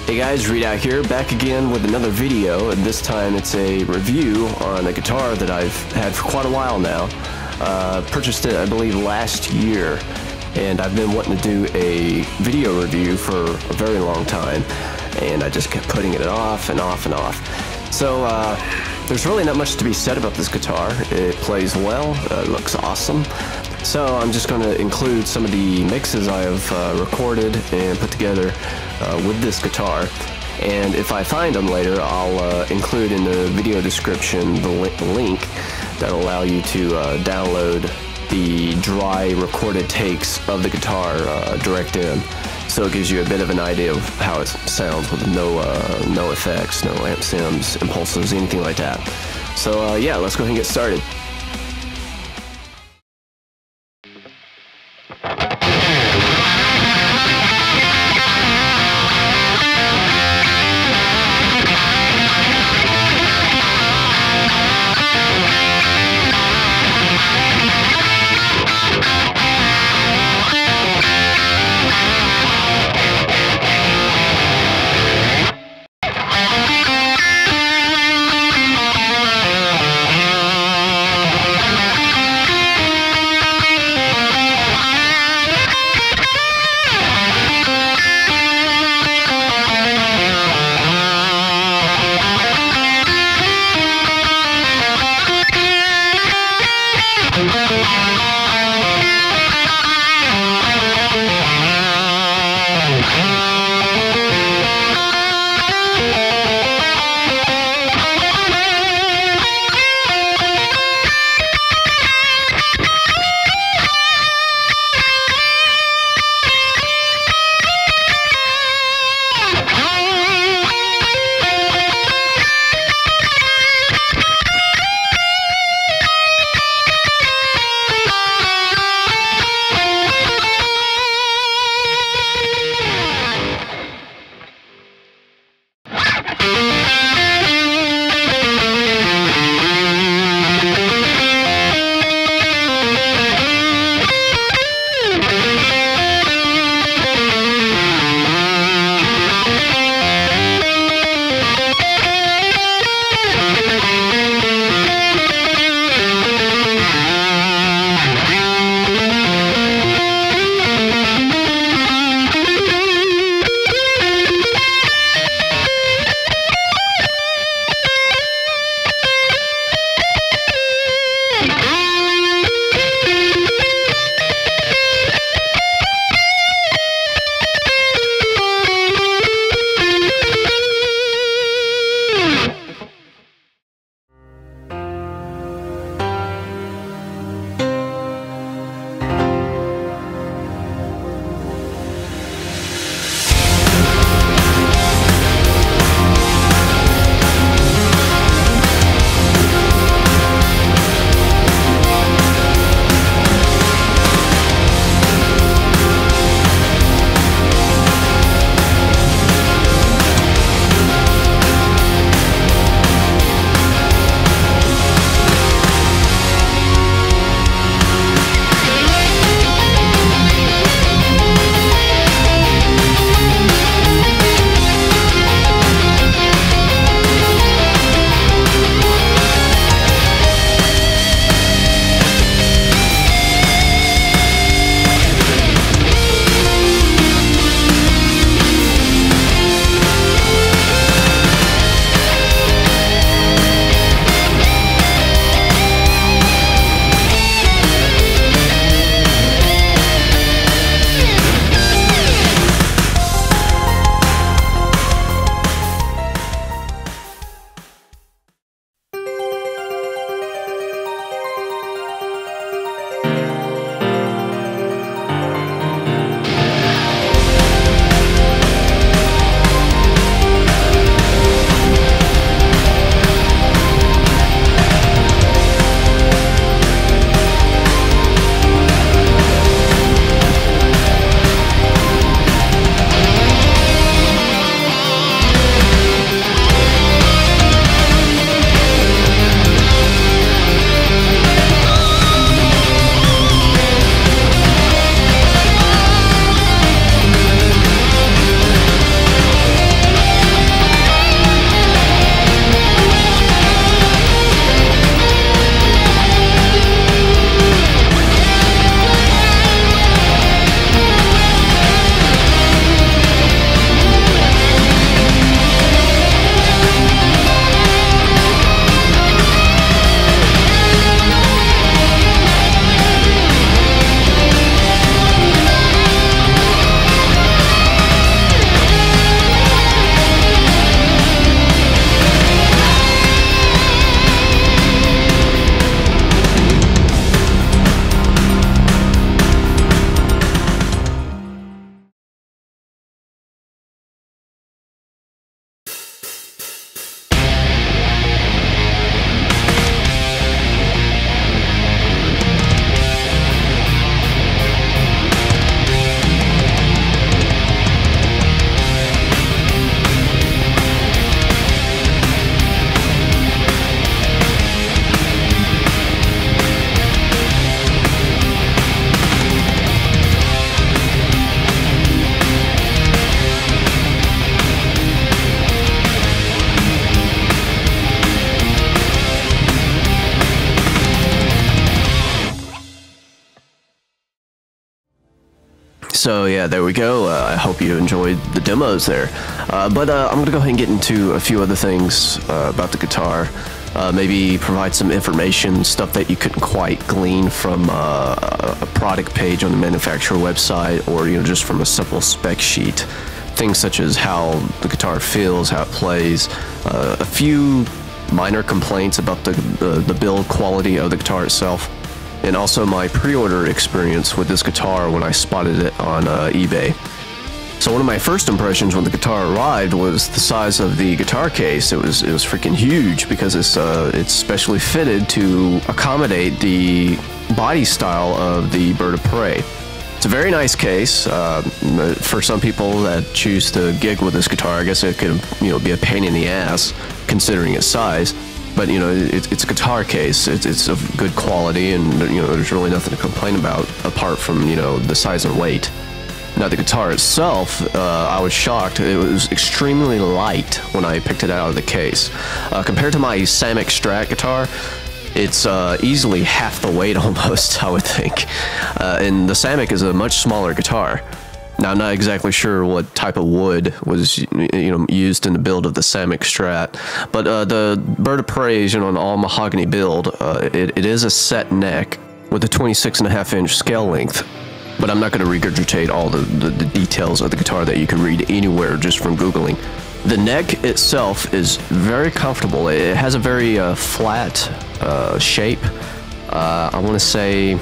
Hey guys, Reed out here, back again with another video, and this time it's a review on a guitar that I've had for quite a while now. Purchased it, I believe, last year, and I've been wanting to do a video review for a very long time, and I just kept putting it off and off and off. So, there's really not much to be said about this guitar. It plays well, it looks awesome. So I'm just going to include some of the mixes I have recorded and put together with this guitar, and if I find them later, I'll include in the video description the link that'll allow you to download the dry recorded takes of the guitar direct in, so it gives you a bit of an idea of how it sounds with no effects, no amp sims, impulses, anything like that. So yeah, let's go ahead and get started. So yeah, there we go. I hope you enjoyed the demos there. I'm going to go ahead and get into a few other things about the guitar. Maybe provide some information, stuff that you couldn't quite glean from a product page on the manufacturer website, or just from a simple spec sheet. Things such as how the guitar feels, how it plays, a few minor complaints about the build quality of the guitar itself, and also my pre-order experience with this guitar when I spotted it on eBay. So one of my first impressions when the guitar arrived was the size of the guitar case. It was freaking huge because it's specially fitted to accommodate the body style of the Bird of Prey. It's a very nice case. For some people that choose to gig with this guitar, I guess it could be a pain in the ass considering its size. But it's a guitar case. It's of good quality, and there's really nothing to complain about apart from the size and weight. Now the guitar itself, I was shocked. It was extremely light when I picked it out of the case. Compared to my Samick Strat guitar, it's easily half the weight almost, I would think. And the Samick is a much smaller guitar. Now, I'm not exactly sure what type of wood was used in the build of the Samick Strat, but the Bird of Prey is an all mahogany build. It is a set neck with a 26.5-inch scale length. But I'm not going to regurgitate all the details of the guitar that you can read anywhere just from Googling. The neck itself is very comfortable. It has a very flat shape. I want to say,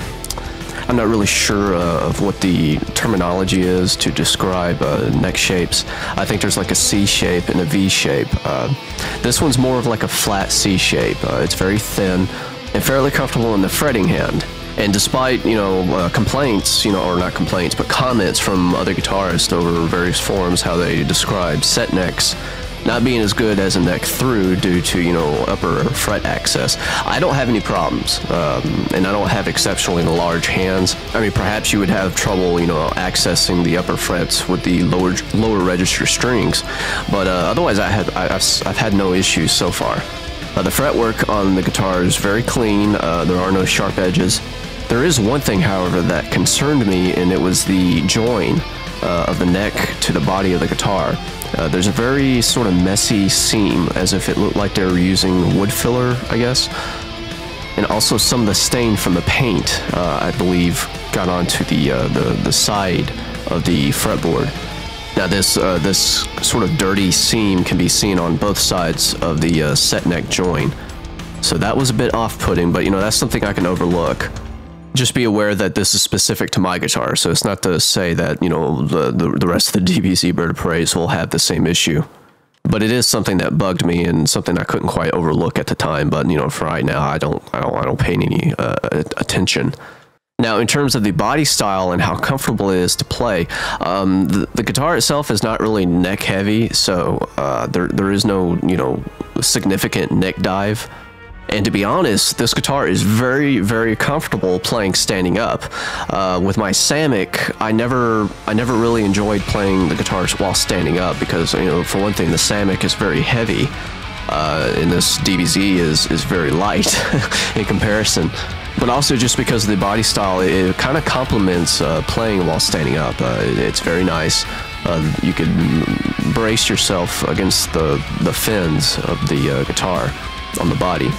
I'm not really sure of what the terminology is to describe neck shapes. I think there's like a C shape and a V shape. This one's more of like a flat C shape. It's very thin and fairly comfortable in the fretting hand. And despite, complaints, or not complaints, but comments from other guitarists over various forums how they describe set necks not being as good as a neck through due to, upper fret access, I don't have any problems. And I don't have exceptionally large hands. I mean, perhaps you would have trouble, accessing the upper frets with the lower register strings. But otherwise, I've had no issues so far. The fretwork on the guitar is very clean. There are no sharp edges. There is one thing, however, that concerned me, and it was the join of the neck to the body of the guitar. There's a very sort of messy seam, as if it looked like they were using wood filler, I guess. And also some of the stain from the paint, I believe, got onto the side of the fretboard. Now this sort of dirty seam can be seen on both sides of the set neck join. So that was a bit off-putting, but that's something I can overlook. Just be aware that this is specific to my guitar, so it's not to say that the rest of the DBZ Bird of Preys will have the same issue. But it is something that bugged me and something I couldn't quite overlook at the time. But for right now, I don't pay any attention. Now, in terms of the body style and how comfortable it is to play, the guitar itself is not really neck heavy, so there is no significant neck dive. And to be honest, this guitar is very, very comfortable playing standing up. With my Samick, I never really enjoyed playing the guitars while standing up because, for one thing, the Samick is very heavy, and this DBZ is very light in comparison. But also just because of the body style, it kind of complements playing while standing up. It's very nice. You can brace yourself against the fins of the guitar on the body.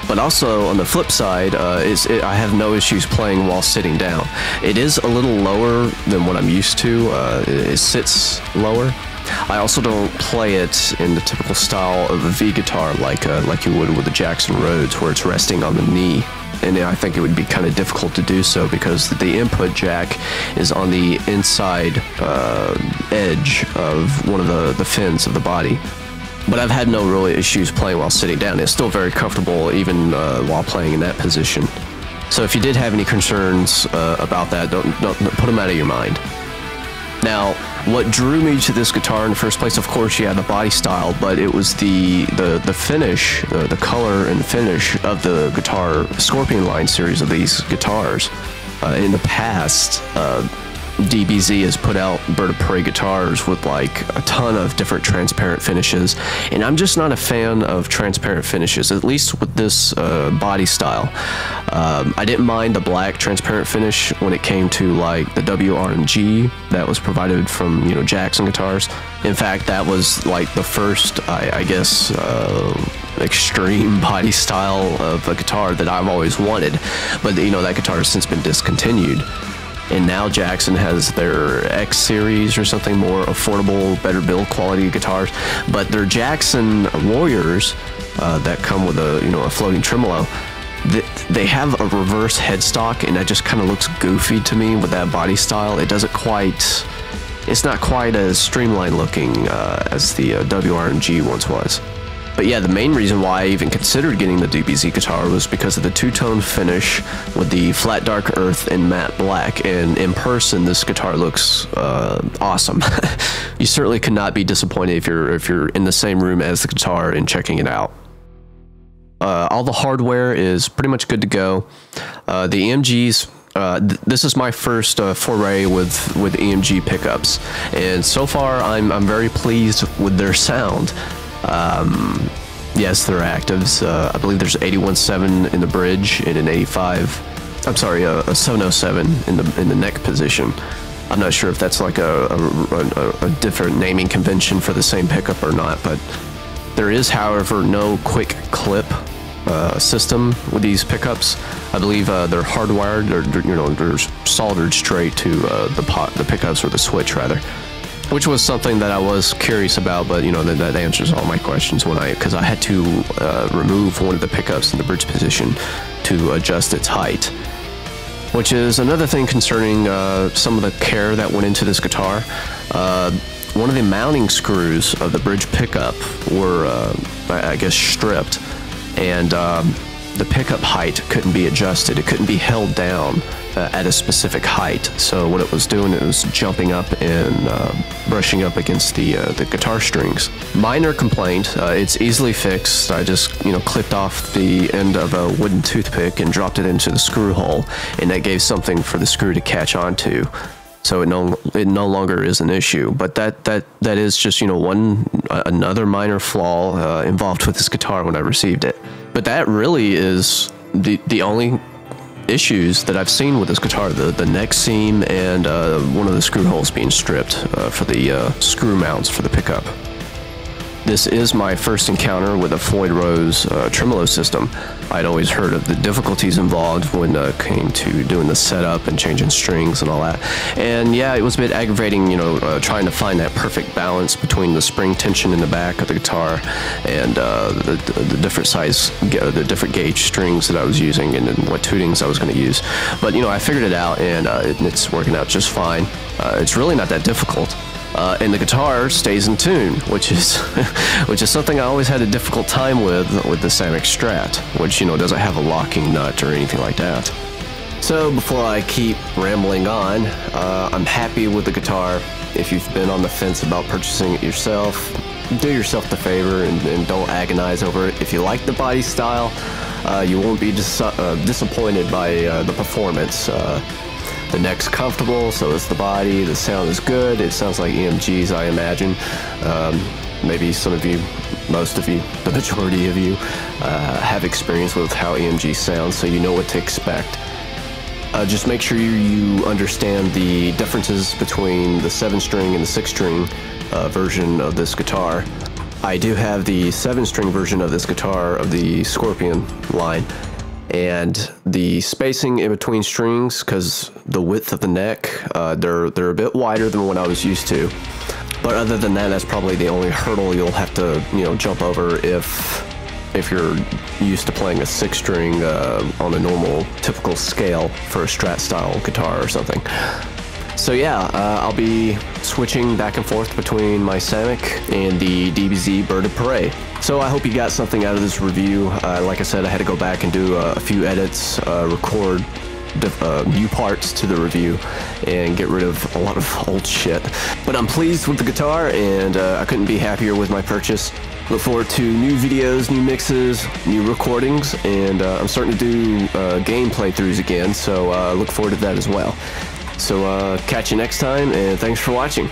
But also, on the flip side, I have no issues playing while sitting down. It is a little lower than what I'm used to. It sits lower. I also don't play it in the typical style of a V guitar like you would with the Jackson Rhodes, where it's resting on the knee. And I think it would be kind of difficult to do so because the input jack is on the inside edge of one of the fins of the body. But I've had no real issues playing while sitting down. It's still very comfortable even while playing in that position. So if you did have any concerns about that, don't put them out of your mind. Now, what drew me to this guitar in the first place, of course, the body style, but it was the finish, the color and finish of the guitar Scorpion line series of these guitars. In the past, DBZ has put out bird of prey guitars with like a ton of different transparent finishes, and I'm just not a fan of transparent finishes, at least with this body style. I didn't mind the black transparent finish when it came to like the WRMG that was provided from, you know, Jackson guitars. In fact, that was like the first, I guess, extreme body style of a guitar that I've always wanted, but you know, that guitar has since been discontinued, and now Jackson has their X series or something, more affordable, better build quality guitars. But their Jackson Warriors that come with a, you know, a floating tremolo, they have a reverse headstock, and that just kind of looks goofy to me with that body style. It doesn't quite, it's not quite as streamlined looking as the WRMG once was. But yeah, the main reason why I even considered getting the DBZ guitar was because of the two-tone finish with the flat dark earth and matte black, and in person this guitar looks awesome. You certainly could not be disappointed if you're in the same room as the guitar and checking it out. All the hardware is pretty much good to go. The EMGs, this is my first foray with EMG pickups, and so far I'm very pleased with their sound. Yes, they're actives. I believe there's 81.7 in the bridge and an 85. I'm sorry, a 707 in the neck position. I'm not sure if that's like a different naming convention for the same pickup or not, but there is, however, no quick clip system with these pickups. I believe they're hardwired, or they're soldered straight to the pickups, or the switch rather, which was something that I was curious about. But you know, that answers all my questions because I had to remove one of the pickups in the bridge position to adjust its height, which is another thing concerning some of the care that went into this guitar. One of the mounting screws of the bridge pickup were, I guess, stripped, and the pickup height couldn't be adjusted. It couldn't be held down at a specific height. So what it was doing, it was jumping up and brushing up against the guitar strings. Minor complaint. It's easily fixed. I just, clipped off the end of a wooden toothpick and dropped it into the screw hole, and that gave something for the screw to catch onto. So it no longer is an issue. But that is just another minor flaw involved with this guitar when I received it. But that really is the only issues that I've seen with this guitar: the neck seam and one of the screw holes being stripped for the screw mounts for the pickup. This is my first encounter with a Floyd Rose tremolo system. I'd always heard of the difficulties involved when it came to doing the setup and changing strings and all that. And yeah, it was a bit aggravating, trying to find that perfect balance between the spring tension in the back of the guitar and the different size, the different gauge strings that I was using, and what tunings I was going to use. But I figured it out, and it's working out just fine. It's really not that difficult. And the guitar stays in tune, which is something I always had a difficult time with the Samick Strat, which doesn't have a locking nut or anything like that. So before I keep rambling on, I'm happy with the guitar. If you've been on the fence about purchasing it yourself, do yourself the favor and don't agonize over it. If you like the body style, you won't be disappointed by the performance. The neck's comfortable, so is the body. The sound is good. It sounds like EMGs, I imagine. Maybe some of you, most of you, the majority of you have experience with how EMG sounds, so you know what to expect. Just make sure you understand the differences between the 7-string and the 6-string version of this guitar. I do have the 7-string version of this guitar of the Scorpion line, and the spacing in between strings, because the width of the neck, they're a bit wider than what I was used to. But other than that, that's probably the only hurdle you'll have to jump over if you're used to playing a 6-string on a normal typical scale for a Strat style guitar or something. So yeah, I'll be switching back and forth between my Samick and the DBZ Bird of Prey. So I hope you got something out of this review. Like I said, I had to go back and do a few edits, record new parts to the review, and get rid of a lot of old shit. But I'm pleased with the guitar, and I couldn't be happier with my purchase. Look forward to new videos, new mixes, new recordings, and I'm starting to do game playthroughs again, so look forward to that as well. So catch you next time, and thanks for watching.